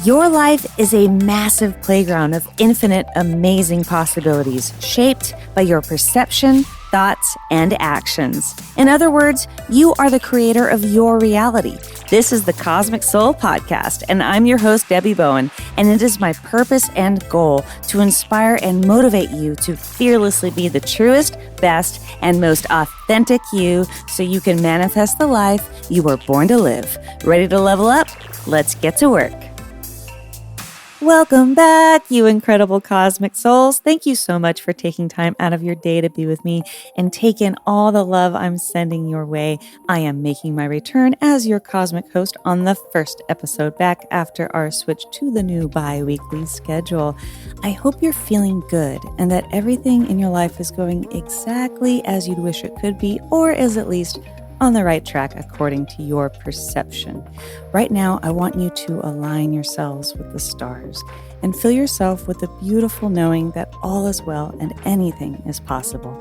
Your life is a massive playground of infinite, amazing possibilities shaped by your perception, thoughts, and actions. In other words, you are the creator of your reality. This is the Cosmic Soul Podcast, and I'm your host, Debbie Bowen, and it is my purpose and goal to inspire and motivate you to fearlessly be the truest, best, and most authentic you so you can manifest the life you were born to live. Ready to level up? Let's get to work. Welcome back, you incredible cosmic souls. Thank you so much for taking time out of your day to be with me and take in all the love I'm sending your way. I am making my return as your cosmic host on the first episode back after our switch to the new bi-weekly schedule. I hope you're feeling good and that everything in your life is going exactly as you'd wish it could be, or is at least on the right track according to your perception. Right now, I want you to align yourselves with the stars and fill yourself with the beautiful knowing that all is well and anything is possible.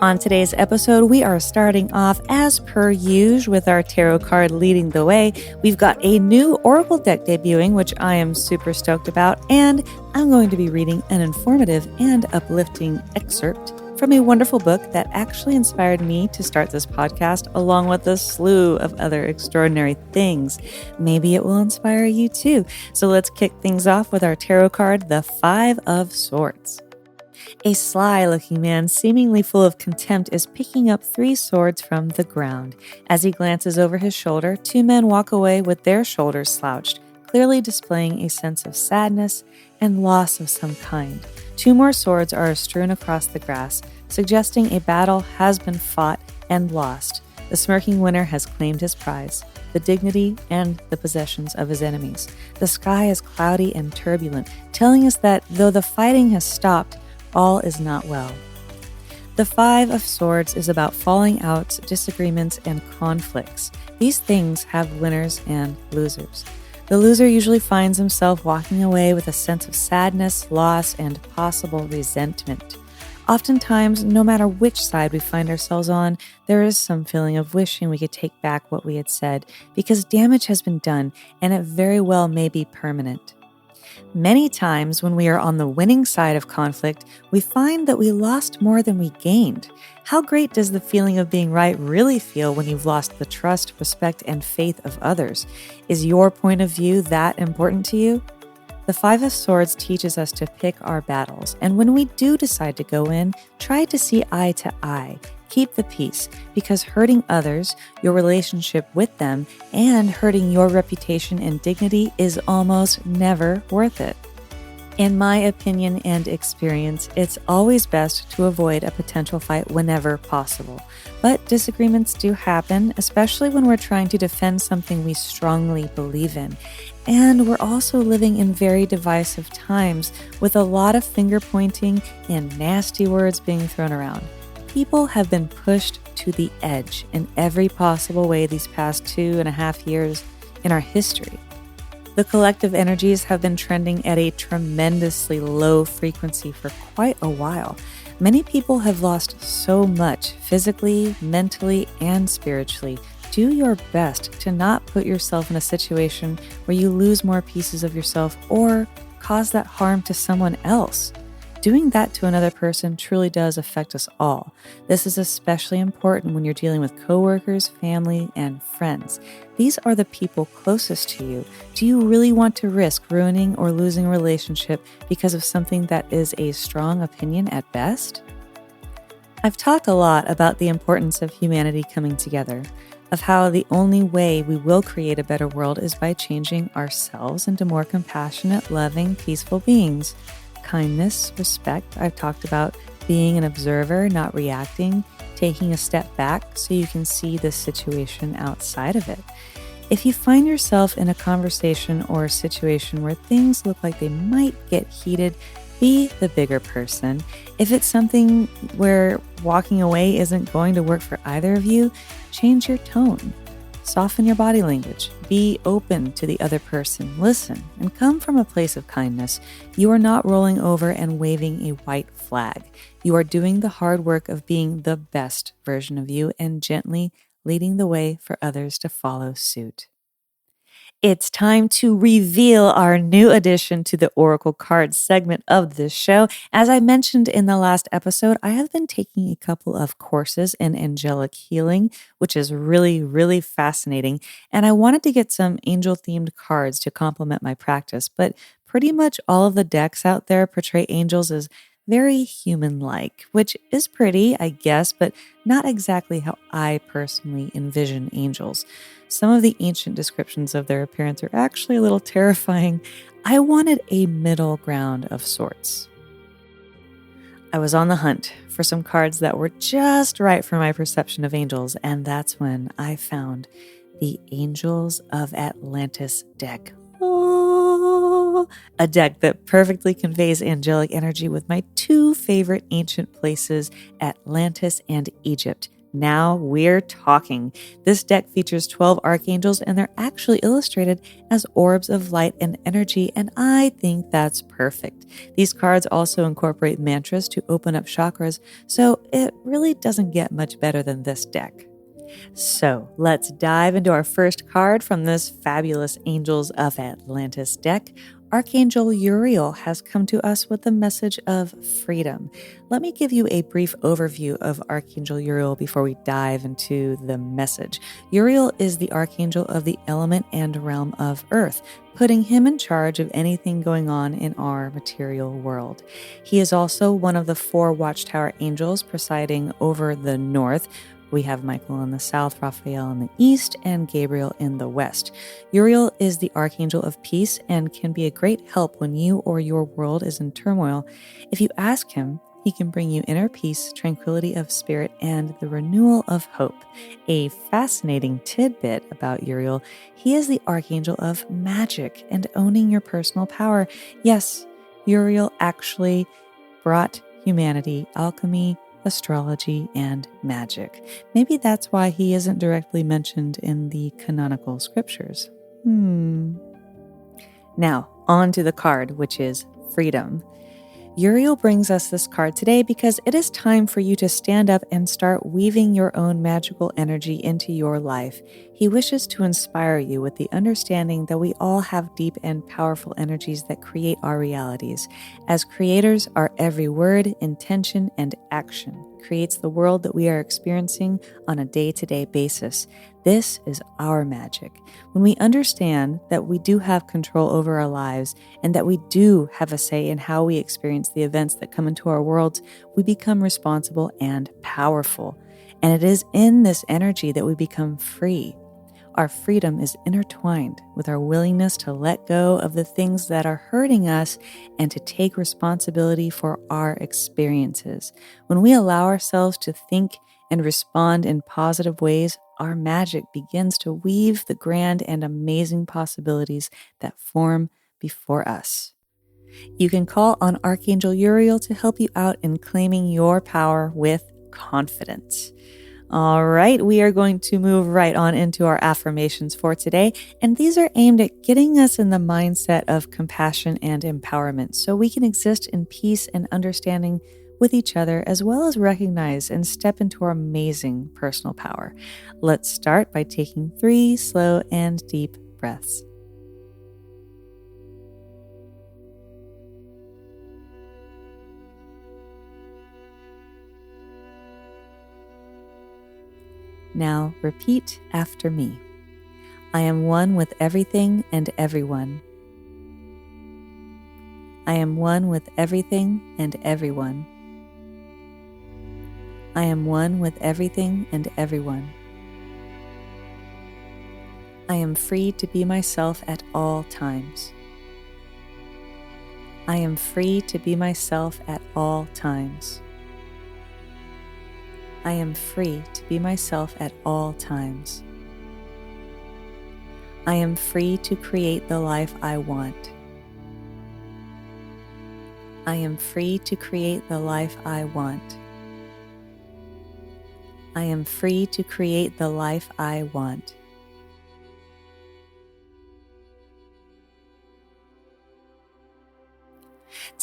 On today's episode, we are starting off as per usual with our tarot card leading the way. We've got a new Oracle deck debuting, which I am super stoked about, and I'm going to be reading an informative and uplifting excerpt from a wonderful book that actually inspired me to start this podcast, along with a slew of other extraordinary things. Maybe it will inspire you too. So let's kick things off with our tarot card, the Five of Swords. A sly-looking man, seemingly full of contempt, is picking up 3 swords from the ground. As he glances over his shoulder, 2 men walk away with their shoulders slouched, clearly displaying a sense of sadness and loss of some kind. 2 more swords are strewn across the grass, suggesting a battle has been fought and lost. The smirking winner has claimed his prize, the dignity and the possessions of his enemies. The sky is cloudy and turbulent, telling us that though the fighting has stopped, all is not well. The Five of Swords is about falling outs, disagreements, and conflicts. These things have winners and losers. The loser usually finds himself walking away with a sense of sadness, loss, and possible resentment. Oftentimes, no matter which side we find ourselves on, there is some feeling of wishing we could take back what we had said, because damage has been done, and it very well may be permanent. Many times when we are on the winning side of conflict, we find that we lost more than we gained. How great does the feeling of being right really feel when you've lost the trust, respect, and faith of others? Is your point of view that important to you? The Five of Swords teaches us to pick our battles, and when we do decide to go in, try to see eye to eye. Keep the peace, because hurting others, your relationship with them, and hurting your reputation and dignity is almost never worth it. In my opinion and experience, it's always best to avoid a potential fight whenever possible. But disagreements do happen, especially when we're trying to defend something we strongly believe in. And we're also living in very divisive times with a lot of finger pointing and nasty words being thrown around. People have been pushed to the edge in every possible way these past 2.5 years in our history. The collective energies have been trending at a tremendously low frequency for quite a while. Many people have lost so much physically, mentally, and spiritually. Do your best to not put yourself in a situation where you lose more pieces of yourself or cause that harm to someone else. Doing that to another person truly does affect us all. This is especially important when you're dealing with coworkers, family, and friends. These are the people closest to you. Do you really want to risk ruining or losing a relationship because of something that is a strong opinion at best? I've talked a lot about the importance of humanity coming together, of how the only way we will create a better world is by changing ourselves into more compassionate, loving, peaceful beings. Kindness, respect. I've talked about being an observer, not reacting, taking a step back so you can see the situation outside of it. If you find yourself in a conversation or a situation where things look like they might get heated, be the bigger person. If it's something where walking away isn't going to work for either of you, change your tone. Soften your body language. Be open to the other person. Listen and come from a place of kindness. You are not rolling over and waving a white flag. You are doing the hard work of being the best version of you and gently leading the way for others to follow suit. It's time to reveal our new addition to the Oracle Cards segment of this show. As I mentioned in the last episode, I have been taking a couple of courses in angelic healing, which is really, really fascinating. And I wanted to get some angel-themed cards to complement my practice, but pretty much all of the decks out there portray angels as very human-like, which is pretty, I guess, but not exactly how I personally envision angels. Some of the ancient descriptions of their appearance are actually a little terrifying. I wanted a middle ground of sorts. I was on the hunt for some cards that were just right for my perception of angels, and that's when I found the Angels of Atlantis deck. Oh, a deck that perfectly conveys angelic energy with my two favorite ancient places, Atlantis and Egypt. Now we're talking. This deck features 12 archangels, and they're actually illustrated as orbs of light and energy, and I think that's perfect. These cards also incorporate mantras to open up chakras, so it really doesn't get much better than this deck. So let's dive into our first card from this fabulous Angels of Atlantis deck. Archangel Uriel has come to us with the message of freedom. Let me give you a brief overview of Archangel Uriel before we dive into the message. Uriel is the archangel of the element and realm of Earth, putting him in charge of anything going on in our material world. He is also one of the 4 Watchtower angels presiding over the North. We have Michael in the south, Raphael in the east, and Gabriel in the west. Uriel is the archangel of peace and can be a great help when you or your world is in turmoil. If you ask him, he can bring you inner peace, tranquility of spirit, and the renewal of hope. A fascinating tidbit about Uriel: he is the archangel of magic and owning your personal power. Yes, Uriel actually brought humanity alchemy, astrology, and magic. Maybe that's why he isn't directly mentioned in the canonical scriptures. Now, on to the card, which is freedom. Uriel brings us this card today because it is time for you to stand up and start weaving your own magical energy into your life. He wishes to inspire you with the understanding that we all have deep and powerful energies that create our realities. As creators, our every word, intention, and action creates the world that we are experiencing on a day-to-day basis. This is our magic. When we understand that we do have control over our lives and that we do have a say in how we experience the events that come into our worlds, we become responsible and powerful. And it is in this energy that we become free. Our freedom is intertwined with our willingness to let go of the things that are hurting us and to take responsibility for our experiences. When we allow ourselves to think and respond in positive ways, our magic begins to weave the grand and amazing possibilities that form before us. You can call on Archangel Uriel to help you out in claiming your power with confidence. All right, we are going to move right on into our affirmations for today, and these are aimed at getting us in the mindset of compassion and empowerment so we can exist in peace and understanding with each other, as well as recognize and step into our amazing personal power. Let's start by taking 3 slow and deep breaths. Now repeat after me. I am one with everything and everyone. I am one with everything and everyone. I am one with everything and everyone. I am free to be myself at all times. I am free to be myself at all times. I am free to be myself at all times. I am free to create the life I want. I am free to create the life I want. I am free to create the life I want.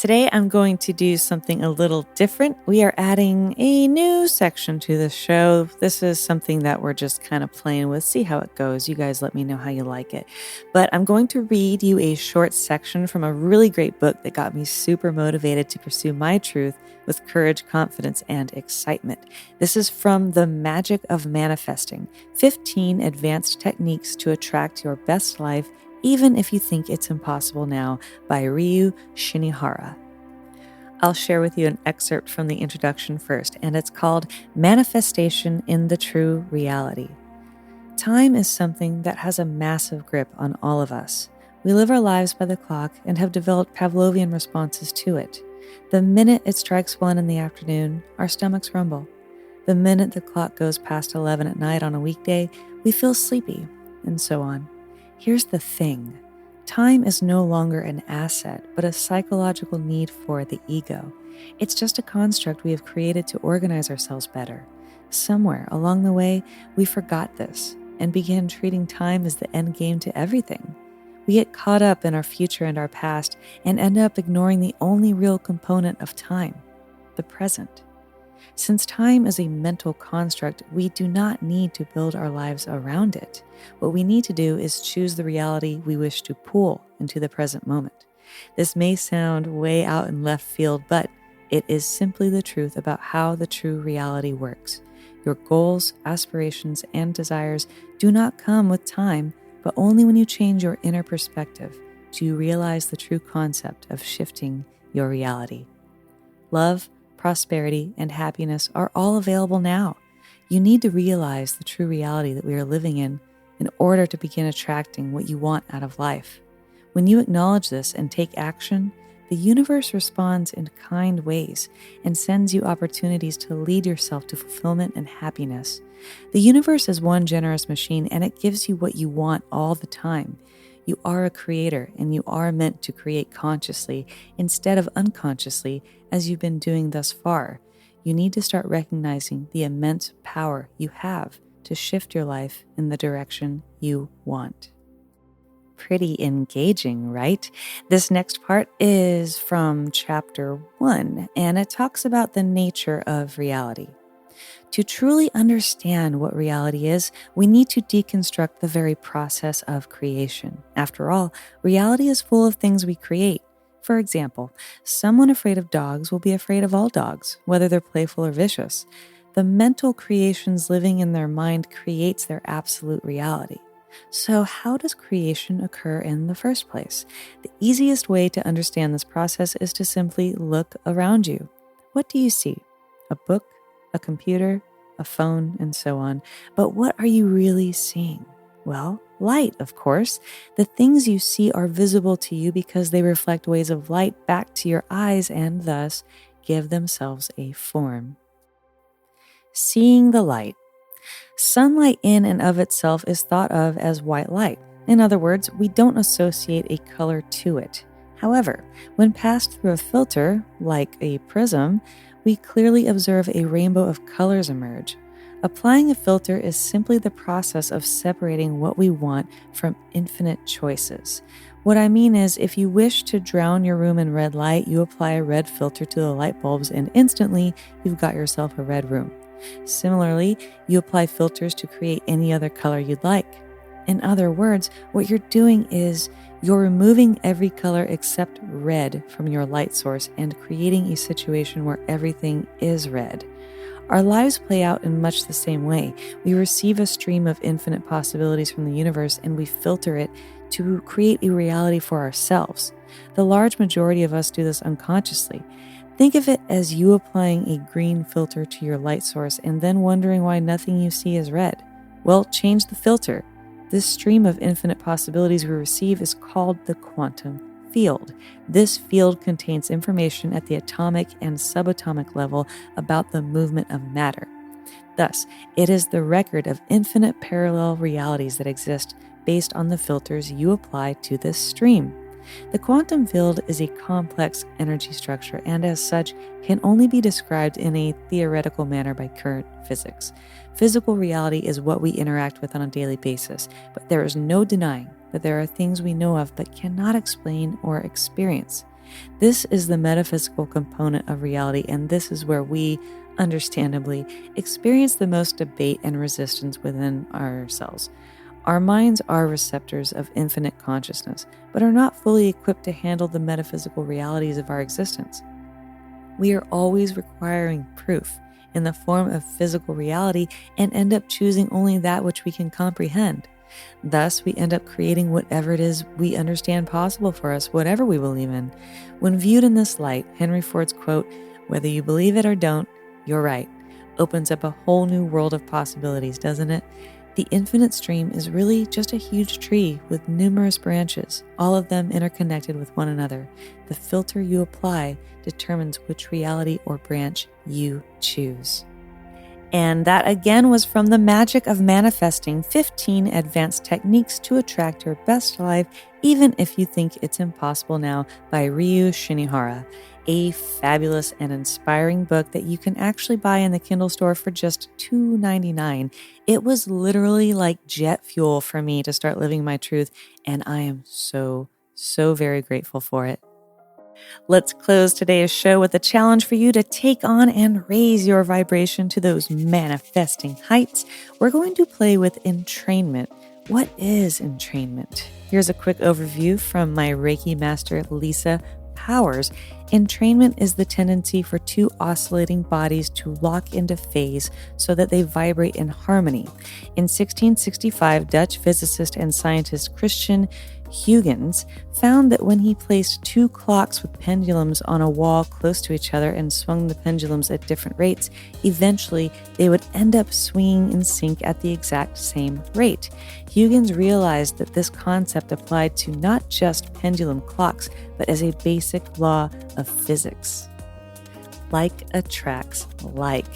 Today, I'm going to do something a little different. We are adding a new section to the show. This is something that we're just kind of playing with, see how it goes. You guys let me know how you like it. But I'm going to read you a short section from a really great book that got me super motivated to pursue my truth with courage, confidence, and excitement. This is from The Magic of Manifesting, 15 Advanced Techniques to Attract Your Best Life Even If You Think It's Impossible Now by Ryuu Shinohara. I'll share with you an excerpt from the introduction first, and it's called Manifestation in the True Reality. Time is something that has a massive grip on all of us. We live our lives by the clock and have developed Pavlovian responses to it. The minute it strikes 1 in the afternoon, our stomachs rumble. The minute the clock goes past 11 at night on a weekday, we feel sleepy, and so on. Here's the thing. Time is no longer an asset, but a psychological need for the ego. It's just a construct we have created to organize ourselves better. Somewhere along the way, we forgot this and began treating time as the end game to everything. We get caught up in our future and our past and end up ignoring the only real component of time, the present. Since time is a mental construct, we do not need to build our lives around it. What we need to do is choose the reality we wish to pull into the present moment. This may sound way out in left field, but it is simply the truth about how the true reality works. Your goals, aspirations, and desires do not come with time, but only when you change your inner perspective do you realize the true concept of shifting your reality. Love, prosperity, and happiness are all available now. You need to realize the true reality that we are living in order to begin attracting what you want out of life. When you acknowledge this and take action, the universe responds in kind ways and sends you opportunities to lead yourself to fulfillment and happiness. The universe is one generous machine, and it gives you what you want all the time. You are a creator, and you are meant to create consciously instead of unconsciously, as you've been doing thus far. You need to start recognizing the immense power you have to shift your life in the direction you want. Pretty engaging, right? This next part is from chapter 1, and it talks about the nature of reality. To truly understand what reality is, we need to deconstruct the very process of creation. After all, reality is full of things we create. For example, someone afraid of dogs will be afraid of all dogs, whether they're playful or vicious. The mental creations living in their mind creates their absolute reality. So how does creation occur in the first place? The easiest way to understand this process is to simply look around you. What do you see? A book? A computer, a phone, and so on. But what are you really seeing? Well, light, of course. The things you see are visible to you because they reflect waves of light back to your eyes and thus give themselves a form. Seeing the light. Sunlight in and of itself is thought of as white light. In other words, we don't associate a color to it. However, when passed through a filter, like a prism, we clearly observe a rainbow of colors emerge. Applying a filter is simply the process of separating what we want from infinite choices. What I mean is, if you wish to drown your room in red light, you apply a red filter to the light bulbs and instantly you've got yourself a red room. Similarly, you apply filters to create any other color you'd like. In other words, what you're doing is you're removing every color except red from your light source and creating a situation where everything is red. Our lives play out in much the same way. We receive a stream of infinite possibilities from the universe and we filter it to create a reality for ourselves. The large majority of us do this unconsciously. Think of it as you applying a green filter to your light source and then wondering why nothing you see is red. Well, change the filter. This stream of infinite possibilities we receive is called the quantum field. This field contains information at the atomic and subatomic level about the movement of matter. Thus, it is the record of infinite parallel realities that exist based on the filters you apply to this stream. The quantum field is a complex energy structure and as such can only be described in a theoretical manner by current physics. Physical reality is what we interact with on a daily basis, but there is no denying that there are things we know of but cannot explain or experience. This is the metaphysical component of reality, and this is where we, understandably, experience the most debate and resistance within ourselves. Our minds are receptors of infinite consciousness, but are not fully equipped to handle the metaphysical realities of our existence. We are always requiring proof in the form of physical reality and end up choosing only that which we can comprehend. Thus, we end up creating whatever it is we understand possible for us, whatever we believe in. When viewed in this light, Henry Ford's quote, "Whether you believe it or don't, you're right," opens up a whole new world of possibilities, doesn't it? The infinite stream is really just a huge tree with numerous branches, all of them interconnected with one another. The filter you apply determines which reality or branch you choose. And that again was from The Magic of Manifesting, 15 Advanced Techniques to Attract Your Best Life, Even If You Think It's Impossible Now, by Ryuu Shinohara. A fabulous and inspiring book that you can actually buy in the Kindle store for just $2.99. It was literally like jet fuel for me to start living my truth, and I am so very grateful for it. Let's close today's show with a challenge for you to take on and raise your vibration to those manifesting heights. We're going to play with entrainment. What is entrainment? Here's a quick overview from my Reiki master, Lisa Powers. Entrainment is the tendency for two oscillating bodies to lock into phase so that they vibrate in harmony. In 1665, Dutch physicist and scientist Christian Huygens found that when he placed two clocks with pendulums on a wall close to each other and swung the pendulums at different rates, eventually they would end up swinging in sync at the exact same rate. Huygens realized that this concept applied to not just pendulum clocks, but as a basic law of physics. Like attracts like.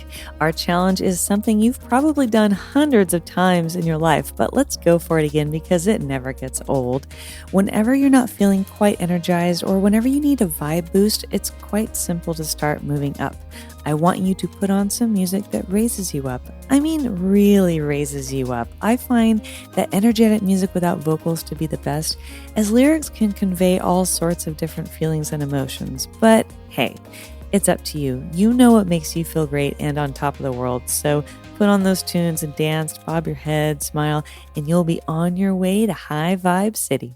Our challenge is something you've probably done hundreds of times in your life, but let's go for it again because it never gets old. Whenever you're not feeling quite energized or whenever you need a vibe boost, it's quite simple to start moving up. I want you to put on some music that raises you up. I mean, really raises you up. I find that energetic music without vocals to be the best, as lyrics can convey all sorts of different feelings and emotions. But hey, it's up to you. You know what makes you feel great and on top of the world. So put on those tunes and dance, bob your head, smile, and you'll be on your way to High Vibe City.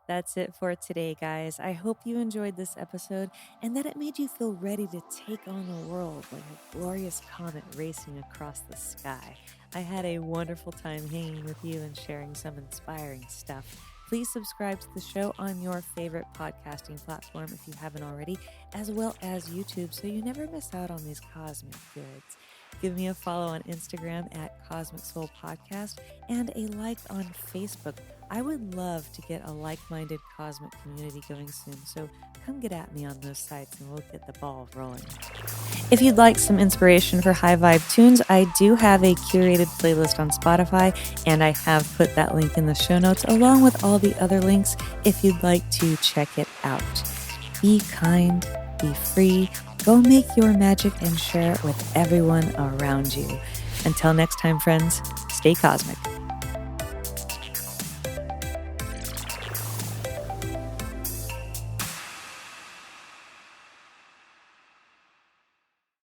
That's it for today, guys. I hope you enjoyed this episode and that it made you feel ready to take on the world like a glorious comet racing across the sky. I had a wonderful time hanging with you and sharing some inspiring stuff. Please subscribe to the show on your favorite podcasting platform if you haven't already, as well as YouTube, so you never miss out on these cosmic goods. Give me a follow on Instagram at Cosmic Soul Podcast and a like on Facebook. I would love to get a like-minded cosmic community going soon, so come get at me on those sites and we'll get the ball rolling. If you'd like some inspiration for high vibe tunes, I do have a curated playlist on Spotify, and I have put that link in the show notes along with all the other links if you'd like to check it out. Be kind, be free, go make your magic and share it with everyone around you. Until next time, friends, stay cosmic.